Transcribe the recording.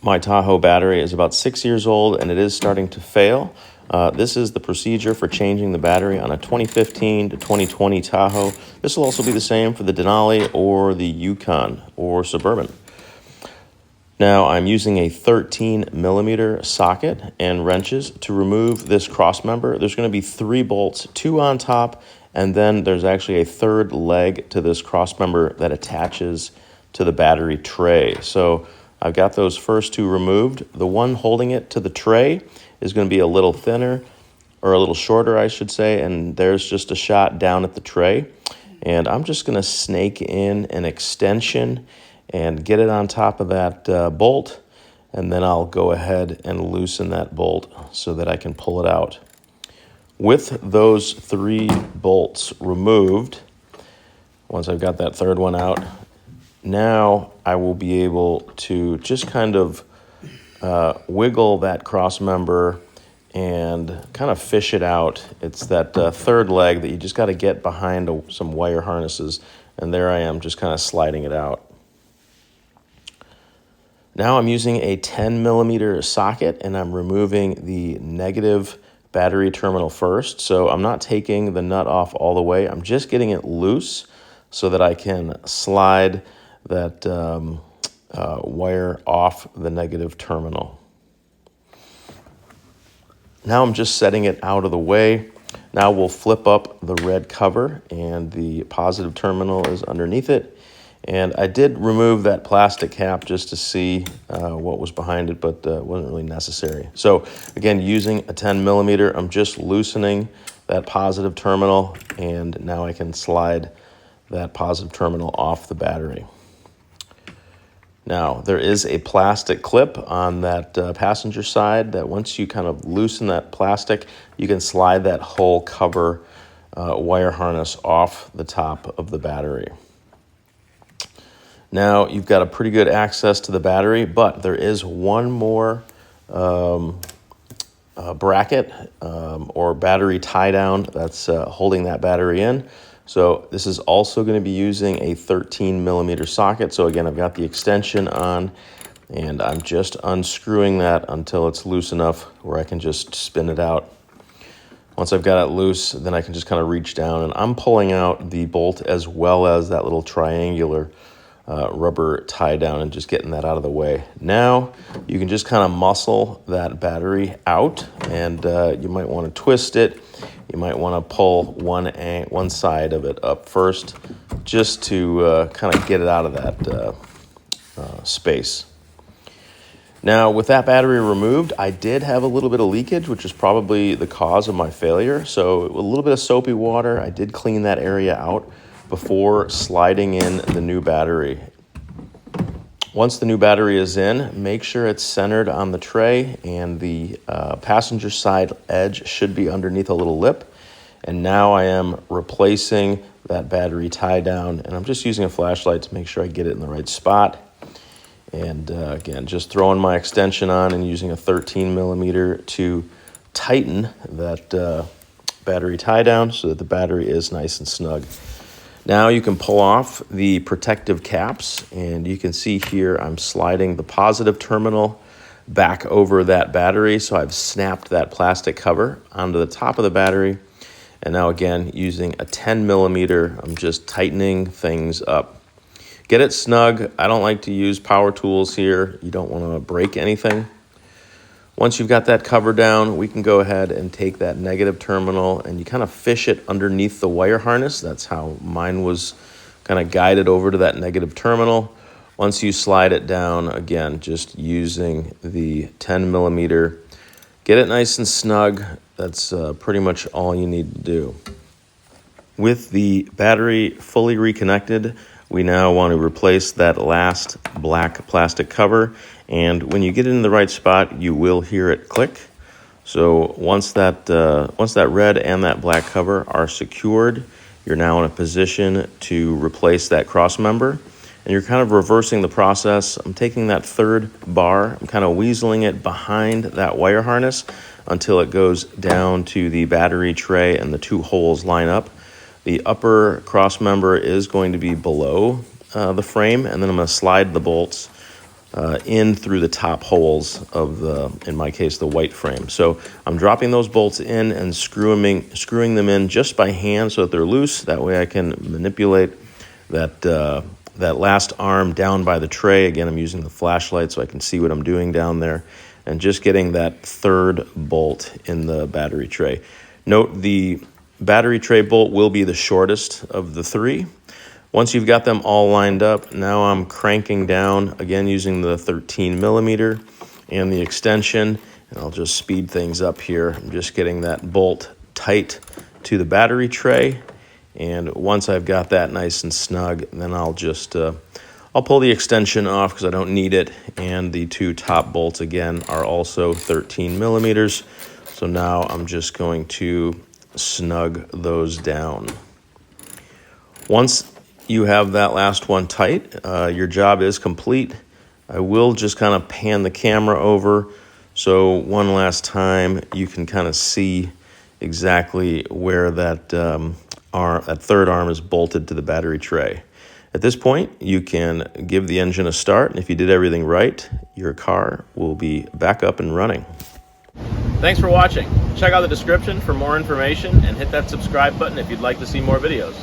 My Tahoe battery is about 6 years old and it is starting to fail. This is the procedure for changing the battery on a 2015 to 2020 Tahoe. This will also be the same for the Denali or the Yukon or Suburban. Now I'm using a 13 millimeter socket and wrenches to remove this cross member. There's going to be 3 bolts, 2 on top, and then there's actually a third leg to this cross member that attaches to the battery tray. So I've got those first 2 removed. The one holding it to the tray is going to be a little thinner, or a little shorter, I should say, and there's just a shot down at the tray. And I'm just going to snake in an extension and get it on top of that bolt, and then I'll go ahead and loosen that bolt so that I can pull it out. With those 3 bolts removed, once I've got that third one out, now I will be able to just kind of wiggle that cross member and kind of fish it out. It's that third leg that you just got to get behind some wire harnesses, and there I am just kind of sliding it out. Now I'm using a 10 millimeter socket and I'm removing the negative battery terminal first. So I'm not taking the nut off all the way. I'm just getting it loose so that I can slide that wire off the negative terminal. Now I'm just setting it out of the way. Now we'll flip up the red cover and the positive terminal is underneath it. And I did remove that plastic cap just to see what was behind it, but it wasn't really necessary. So again, using a 10 millimeter, I'm just loosening that positive terminal, and now I can slide that positive terminal off the battery. Now, there is a plastic clip on that passenger side that once you kind of loosen that plastic, you can slide that whole cover wire harness off the top of the battery. Now you've got a pretty good access to the battery, but there is one more bracket or battery tie down that's holding that battery in. So this is also going to be using a 13 millimeter socket. So again, I've got the extension on and I'm just unscrewing that until it's loose enough where I can just spin it out. Once I've got it loose, then I can just kind of reach down and I'm pulling out the bolt as well as that little triangular rubber tie down and just getting that out of the way. Now you can just kind of muscle that battery out, and you might want to twist it. You might want to pull one side of it up first just to kind of get it out of that space. Now with that battery removed, I did have a little bit of leakage, which is probably the cause of my failure. So a little bit of soapy water, I did clean that area out before sliding in the new battery. Once the new battery is in, make sure it's centered on the tray and the passenger side edge should be underneath a little lip. And now I am replacing that battery tie down, and I'm just using a flashlight to make sure I get it in the right spot. And again, just throwing my extension on and using a 13 millimeter to tighten that battery tie down so that the battery is nice and snug. Now you can pull off the protective caps, and you can see here I'm sliding the positive terminal back over that battery. So I've snapped that plastic cover onto the top of the battery. And now again, using a 10 millimeter, I'm just tightening things up. Get it snug. I don't like to use power tools here. You don't want to break anything. Once you've got that cover down, we can go ahead and take that negative terminal and you kind of fish it underneath the wire harness. That's how mine was kind of guided over to that negative terminal. Once you slide it down, again, just using the 10 millimeter, get it nice and snug. That's pretty much all you need to do. With the battery fully reconnected, we now want to replace that last black plastic cover, and when you get it in the right spot, you will hear it click. So once that red and that black cover are secured, you're now in a position to replace that cross member, and you're kind of reversing the process. I'm taking that third bar, I'm kind of weaseling it behind that wire harness until it goes down to the battery tray and the 2 holes line up. The upper cross member is going to be below the frame, and then I'm going to slide the bolts in through the top holes of in my case, the white frame. So I'm dropping those bolts in and screwing them in just by hand so that they're loose. That way I can manipulate that last arm down by the tray. Again, I'm using the flashlight so I can see what I'm doing down there, and just getting that third bolt in the battery tray. Note the battery tray bolt will be the shortest of the three. Once you've got them all lined up, now I'm cranking down, again using the 13 millimeter and the extension, and I'll just speed things up here. I'm just getting that bolt tight to the battery tray, and once I've got that nice and snug, then I'll just I'll pull the extension off because I don't need it, and the two top bolts again are also 13 millimeters. So now I'm just going to snug those down. Once you have that last one tight, your job is complete. I will just kind of pan the camera over so one last time you can kind of see exactly where that third arm is bolted to the battery tray. At this point, you can give the engine a start, and if you did everything right, your car will be back up and running. Thanks for watching. Check out the description for more information and hit that subscribe button if you'd like to see more videos.